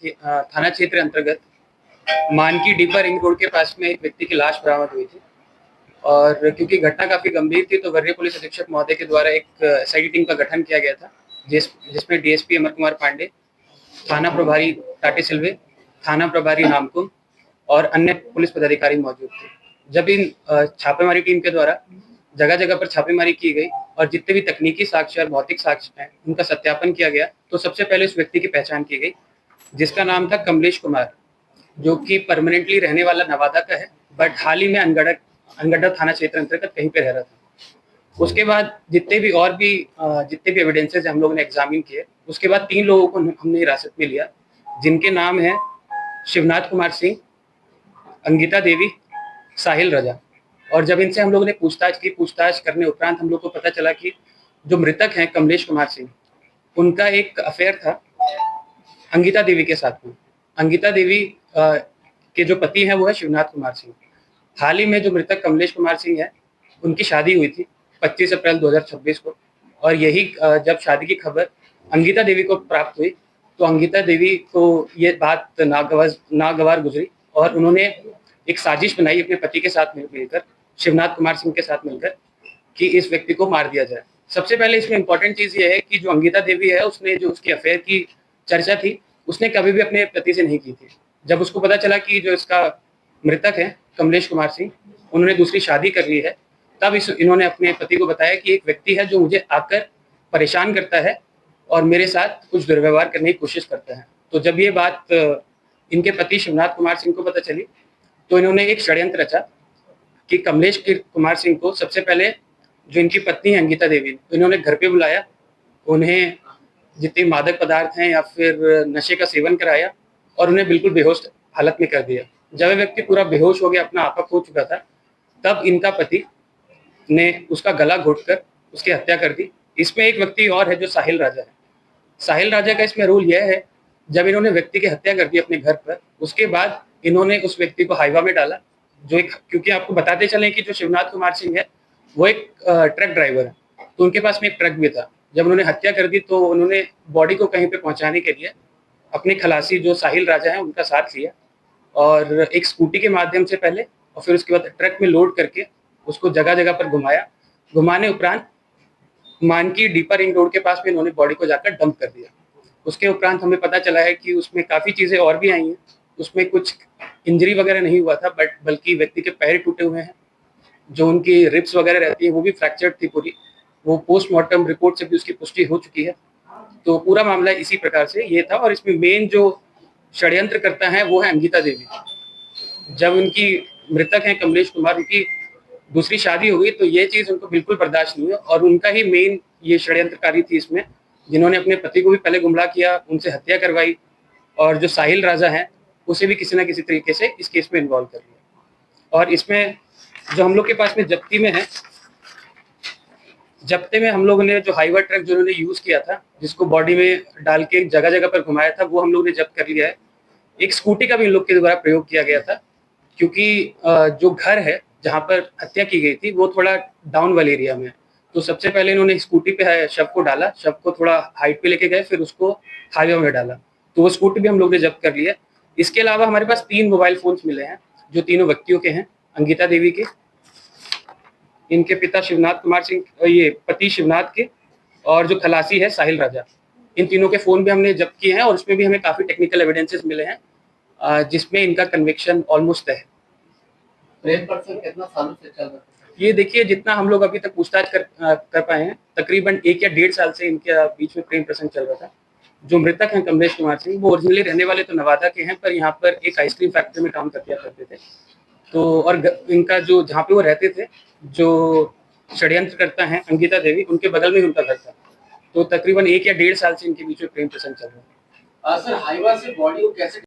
थाना क्षेत्र अंतर्गत मानकी डीपर रिंग रोड के पास में एक व्यक्ति की लाश बरामद हुई थी और क्योंकि घटना काफी गंभीर थी तो वरीय पुलिस अधीक्षक महोदय के द्वारा एक एसआईटी टीम का गठन किया गया था जिसमें डीएसपी अमर कुमार पांडे, थाना प्रभारी टाटी सिल्वे, थाना प्रभारी नामकुम और अन्य पुलिस पदाधिकारी मौजूद थे। जब इन छापेमारी टीम के द्वारा जगह जगह पर छापेमारी की गई और जितने भी तकनीकी साक्ष्य और भौतिक साक्ष्य हैं उनका सत्यापन किया गया तो सबसे पहले उस व्यक्ति की पहचान की गई जिसका नाम था कमलेश कुमार, जो कि परमानेंटली रहने वाला नवादा का है, बट हाल ही में अनगढ़ थाना क्षेत्र अंतर्गत कहीं पे रह रहा था। उसके बाद जितने भी एविडेंसेस हम लोगों ने एग्जामिन किए, उसके बाद 3 लोगों को हमने हिरासत में लिया, जिनके नाम है शिवनाथ कुमार सिंह, अंगिता देवी, साहिल रजा। और जब इनसे हम लोगों ने पूछताछ करने उपरांत हम लोग को पता चला कि जो मृतक हैं कमलेश कुमार सिंह, उनका एक अफेयर था अंगिता देवी के साथ में। अंगिता देवी के जो पति हैं वो है शिवनाथ कुमार सिंह। हाल ही में जो मृतक कमलेश कुमार सिंह है, उनकी शादी हुई थी 25 अप्रैल 2026 को, और यही जब शादी की खबर अंगिता देवी को प्राप्त हुई तो अंगिता देवी को ये बात नागवार गुजरी और उन्होंने एक साजिश बनाई अपने पति के साथ मिलकर, शिवनाथ कुमार सिंह के साथ मिलकर, कि इस व्यक्ति को मार दिया जाए। सबसे पहले इसमें इम्पोर्टेंट चीज ये है कि जो अंगिता देवी है, उसने जो उसकी अफेयर की चर्चा थी उसने कभी भी अपने पति से नहीं की थी। जब उसको पता चला कि जो इसका मृतक है कमलेश कुमार सिंह, उन्होंने दूसरी शादी कर ली है, तब इन्होंने अपने पति को बताया कि एक व्यक्ति है जो मुझे आकर परेशान करता है और मेरे साथ कुछ दुर्व्यवहार करने की कोशिश करता है। तो जब ये बात इनके पति शिवनाथ कुमार सिंह को पता चली तो इन्होंने एक षड्यंत्र रचा कि कमलेश कुमार सिंह को सबसे पहले जो इनकी पत्नी है अंगिता देवी, तो इन्होंने घर पे बुलाया, उन्हें जितने मादक पदार्थ हैं या फिर नशे का सेवन कराया और उन्हें बिल्कुल बेहोश हालत में कर दिया। जब वह व्यक्ति पूरा बेहोश हो गया, अपना आपा खो चुका था, तब इनका पति ने उसका गला घोटकर उसकी हत्या कर दी। इसमें एक व्यक्ति और है जो साहिल राजा है। साहिल राजा का इसमें रोल यह है, जब इन्होंने व्यक्ति की हत्या कर दी अपने घर पर, उसके बाद इन्होंने उस व्यक्ति को हाईवा में डाला, जो एक, क्योंकि आपको बताते चलें कि जो शिवनाथ कुमार सिंह है वो एक ट्रक ड्राइवर है, तो उनके पास में एक ट्रक भी था। जब उन्होंने हत्या कर दी तो उन्होंने बॉडी को कहीं पे पहुंचाने के लिए अपने खलासी जो साहिल राजा है उनका साथ लिया और एक स्कूटी के माध्यम से पहले और फिर उसके बाद ट्रक में लोड करके उसको जगह जगह पर घुमाया। घुमाने उपरांत मानकी डीपर रिंग रोड के पास में इन्होंने बॉडी को जाकर डंप कर दिया। उसके उपरांत हमें पता चला है कि उसमें काफ़ी चीज़ें और भी आई हैं। उसमें कुछ इंजरी वगैरह नहीं हुआ था, बल्कि व्यक्ति के पैर टूटे हुए हैं, जो उनकी रिब्स वगैरह रहती है वो भी फ्रैक्चर्ड थी पूरी। वो पोस्टमार्टम रिपोर्ट से भी उसकी पुष्टि हो चुकी है। तो पूरा मामला इसी प्रकार से ये था और इसमें मेन जो षड्यंत्र करता है वो है अंगिता देवी। जब उनकी मृतक है कमलेश कुमार, उनकी दूसरी शादी हो गई तो ये चीज़ उनको बिल्कुल बर्दाश्त नहीं हुई और उनका ही मेन ये षड्यंत्रकारी थी इसमें, जिन्होंने अपने पति को भी पहले गुमराह किया, उनसे हत्या करवाई और जो साहिल राजा है उसे भी किसी न किसी तरीके से इस केस में इन्वॉल्व कर लिया। और इसमें जो हम लोग के पास में जब्ते में हम लोगों ने जो हाईवा ट्रक जो उन्होंने यूज किया था, जिसको बॉडी में डाल के जगह जगह पर घुमाया था, वो हम लोग ने जब्त कर लिया है। एक स्कूटी का भी इन लोग के द्वारा प्रयोग किया गया था, क्योंकि जो घर है जहाँ पर हत्या की गई थी वो थोड़ा डाउन वाले एरिया में है। तो सबसे पहले इन्होंने स्कूटी पे शव को डाला, शव को थोड़ा हाइट पे लेके गए, फिर उसको हाईवे में डाला, तो वो स्कूटी भी हम लोग ने जब्त कर लिया। इसके अलावा हमारे पास 3 मोबाइल फोन्स मिले हैं जो तीनों व्यक्तियों के हैं, अंगिता देवी के, इनके पिता शिवनाथ कुमार सिंह, ये पति शिवनाथ के, और जो खलासी है साहिल राजा, इन तीनों के फोन भी हमने जब्त किए हैं और उसमें भी हमें काफी टेक्निकल एविडेंसेस मिले हैं, जिसमें इनका कन्विक्शन ऑलमोस्ट है। कितना सालों से चल रहा है? ये देखिए, जितना हम लोग अभी तक पूछताछ कर पाए हैं, तकरीबन 1 या 1.5 साल से इनके बीच में प्रेम प्रसंग चल रहा था। जो मृतक हैं कमलेश कुमार सिंह, वो ओरिजिनली रहने वाले तो नवादा के हैं, पर यहाँ पर एक आइसक्रीम फैक्ट्री में काम किया करते थे। तो और इनका जो जहाँ पे वो रहते थे, जो षड्यंत्र करता है अंगिता देवी, उनके बगल में ही उनका घर था। तो तकरीबन 1 या 1.5 साल से इनके बीच में प्रेम प्रसंग चल रहा है। सर, हाईवा से बॉडी को कैसे